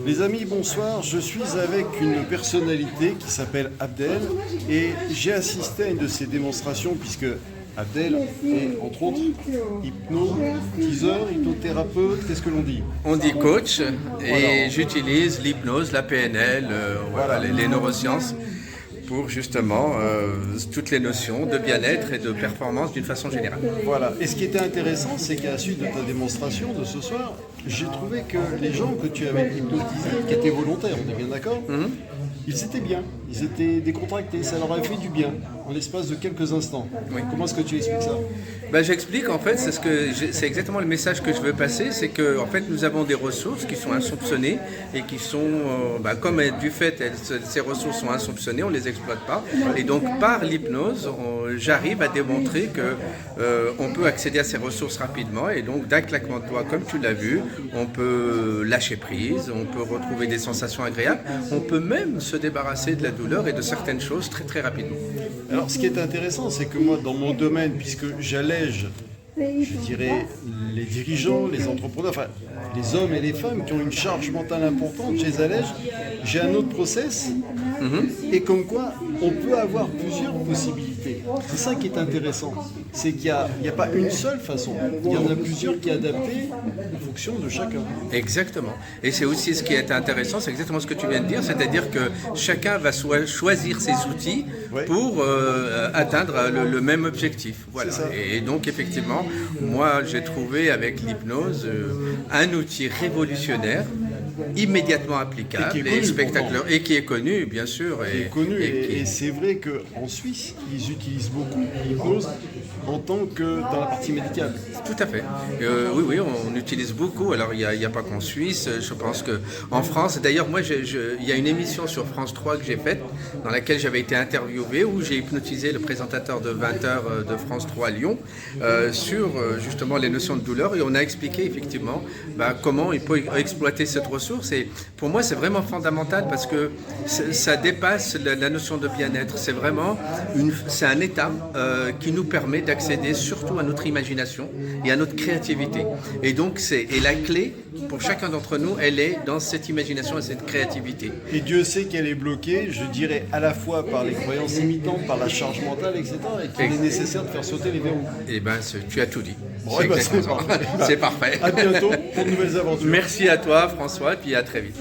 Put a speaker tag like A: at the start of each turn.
A: Les amis, bonsoir. Je suis avec une personnalité qui s'appelle Abdel et j'ai assisté à une de ses démonstrations puisque Abdel est entre autres hypnotiseur, hypnothérapeute, qu'est-ce que l'on dit?
B: On dit coach et
A: Voilà.
B: j'utilise l'hypnose, la PNL, voilà, les neurosciences pour justement toutes les notions de bien-être et de performance d'une façon générale.
A: Voilà. Et ce qui était intéressant, c'est qu'à la suite de ta démonstration de ce soir, j'ai trouvé que les gens que tu avais hypnotisés, qui étaient volontaires, on est bien d'accord, ils étaient bien, ils étaient décontractés, ça leur a fait du bien en l'espace de quelques instants.
B: Oui.
A: Comment est-ce que tu expliques ça?
B: J'explique en fait, c'est exactement le message que je veux passer, c'est que en fait nous avons des ressources qui sont insoupçonnées et qui sont, comme du fait ces ressources sont insoupçonnées, on les exploite pas. Et donc par l'hypnose, j'arrive à démontrer que on peut accéder à ces ressources rapidement et donc d'un claquement de doigts, comme tu l'as vu, on peut lâcher prise, on peut retrouver des sensations agréables, on peut même se débarrasser de la douleur et de certaines choses très très rapidement.
A: Alors, ce qui est intéressant, c'est que moi, dans mon domaine, puisque j'allège, je dirais, les dirigeants, les entrepreneurs, enfin, les hommes et les femmes qui ont une charge mentale importante, je les allège, j'ai un autre process, et comme quoi, on peut avoir plusieurs possibilités. C'est ça qui est intéressant, c'est qu'il n'y a pas une seule façon, il y en a plusieurs qui sont adaptées en fonction de chacun.
B: Exactement. Et c'est aussi ce qui est intéressant, c'est exactement ce que tu viens de dire, c'est-à-dire que chacun va choisir ses outils
A: Ouais.
B: pour atteindre le même objectif. Voilà.
A: C'est ça.
B: Et donc effectivement, moi j'ai trouvé avec l'hypnose un outil révolutionnaire, immédiatement applicable
A: Et qui est connu,
B: spectaculaire et qui est connu, bien sûr.
A: Qui est connu, et c'est vrai qu'en Suisse, ils utilisent beaucoup l'hypnose en tant que dans la partie médicale.
B: Tout à fait. Oui, on utilise beaucoup. Alors, il n'y a pas qu'en Suisse. Je pense qu'en France, d'ailleurs, moi, il y a une émission sur France 3 que j'ai faite, dans laquelle j'avais été interviewé, où j'ai hypnotisé le présentateur de 20h de France 3 à Lyon, sur justement les notions de douleur. Et on a expliqué effectivement comment il peut exploiter cette ressource. Et pour moi, c'est vraiment fondamental parce que ça dépasse la notion de bien-être. C'est vraiment c'est un état qui nous permet d'accéder surtout à notre imagination et à notre créativité. Et donc, la clé pour chacun d'entre nous, elle est dans cette imagination et cette créativité.
A: Et Dieu sait qu'elle est bloquée, je dirais, à la fois par les croyances limitantes, par la charge mentale, etc. Et qu'il est nécessaire de faire sauter les verrous.
B: Eh bien, tu as tout dit.
A: Bon,
B: C'est
A: eh ben,
B: exactement
A: c'est
B: ça.
A: parfait.
B: C'est parfait.
A: À bientôt pour de nouvelles aventures.
B: Merci à toi, François, et puis à très vite.